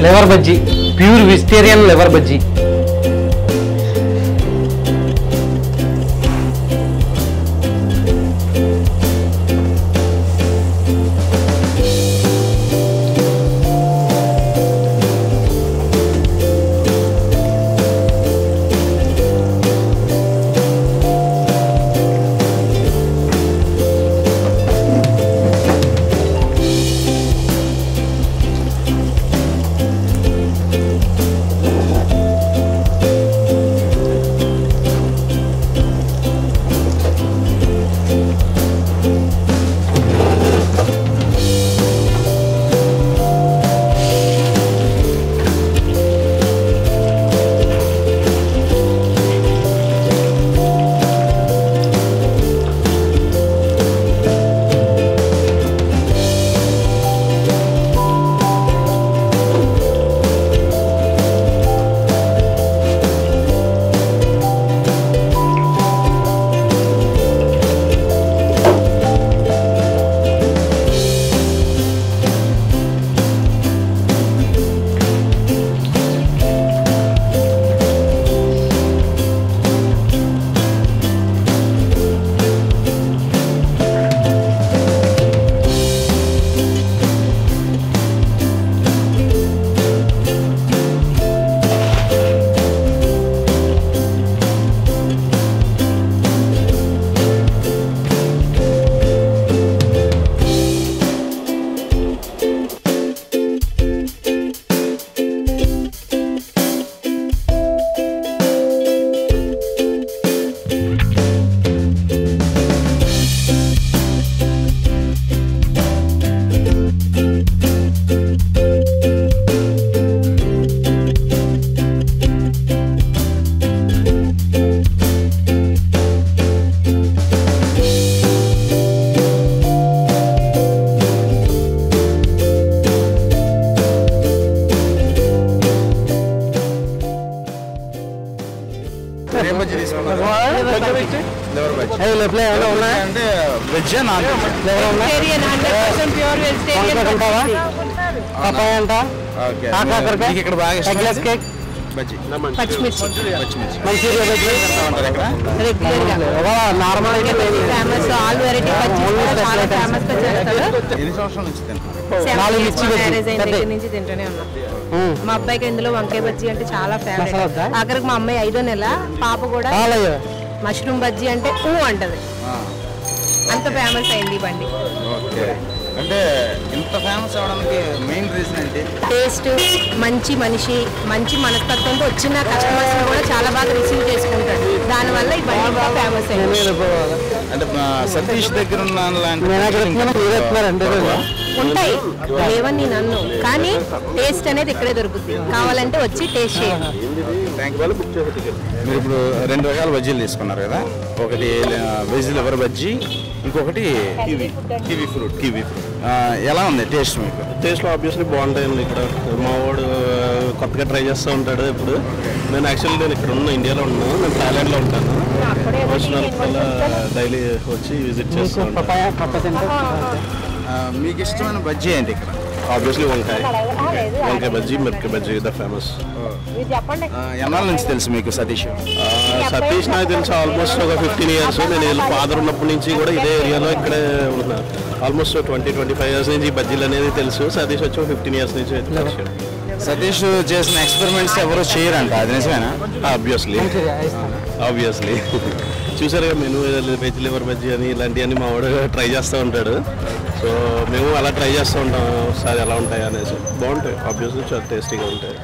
liver bajji, pure vegetarian liver bajji. మా అబ్బాయికి ఇందులో వంకాయ బజ్జీ అంటే చాలా ఫేవరెట్. ఆఖరికి మా అమ్మాయి 5వ నెల పాప కూడా మష్రూమ్ బజ్జీ అంటే అంటది. అంత ఫేమస్ అయింది ఈ బండి. అంటే ఇంత ఫేమస్ అవడానికి మెయిన్ రీజన్ ఏంటి? టేస్ట్, మంచి మనిషి, మంచి మనస్తత్వంతో వచ్చిన కస్టమర్స్ కూడా చాలా బాగా రిసీవ్ చేసుకుంటాడు. దానివల్ల ఈ బండి ఇంకా ఫేమస్ అయింది. అంటే సతీష్ దగ్గర ఉన్న ఉంటాయి లేవని నేను అన్ను, కానీ టేస్ట్ అనేది ఇక్కడే దొరుకుతుంది. కావాలంటే వచ్చి టేస్ట్ చేయండి. మీరు ఇప్పుడు 2 రకాల బజ్జీలు తీసుకున్నారు కదా, ఒకటి వెజ్ లివర్ బజ్జీ, ఇంకొకటి కివీ ఫ్రూట్. ఎలా ఉంది టేస్ట్? మీకు టేస్ట్లో ఆబ్వియస్లీ బాగుంటాయండి. ఇక్కడ మా వాడు కొత్తగా ట్రై చేస్తూ ఉంటాడు. ఇప్పుడు నేను ఇక్కడ ఇండియాలో ఉన్నాను, నేను థాయిలాండ్లో ఉంటాను. డైలీ వచ్చి విజిట్ చేస్తూ ఉంటాను. మీకు ఇష్టమైన బజ్జీ ఏంటి ఇక్కడ? ఆబ్వియస్లీ వంకాయ బజ్జీ, మిరపకాయ బజ్జీ ద ఫేమస్. ఎన్నాళ్ళ నుంచి తెలుసు మీకు సతీష్? సతీష్ నాకు తెలుసు ఆల్మోస్ట్ ఒక 15 years. నేను ఫాదర్ ఉన్నప్పటి నుంచి కూడా ఇదే ఏరియాలో ఇక్కడే ఉన్నాను. ఆల్మోస్ట్ 20-25 years నుంచి బజ్జీలు అనేది తెలుసు. సతీష్ వచ్చి 15 years నుంచి తెలుసు. సతీష్ చేసిన ఎక్స్పెరిమెంట్స్ ఎవరు చేయరంట, అది నిజమేనా? ఆబ్వియస్లీ చూసారు కదా, మెనూ వెజ్ లివర్ బజ్జీ అని ఇలాంటివన్నీ మా వాడు ట్రై చేస్తూ ఉంటాడు. సో మేము అలా ట్రై చేస్తూ ఉంటాం ఒకసారి ఎలా ఉంటాయి అనేసి. బాగుంటాయి, ఆబ్వియస్లీ చాలా టేస్టీగా ఉంటాయి.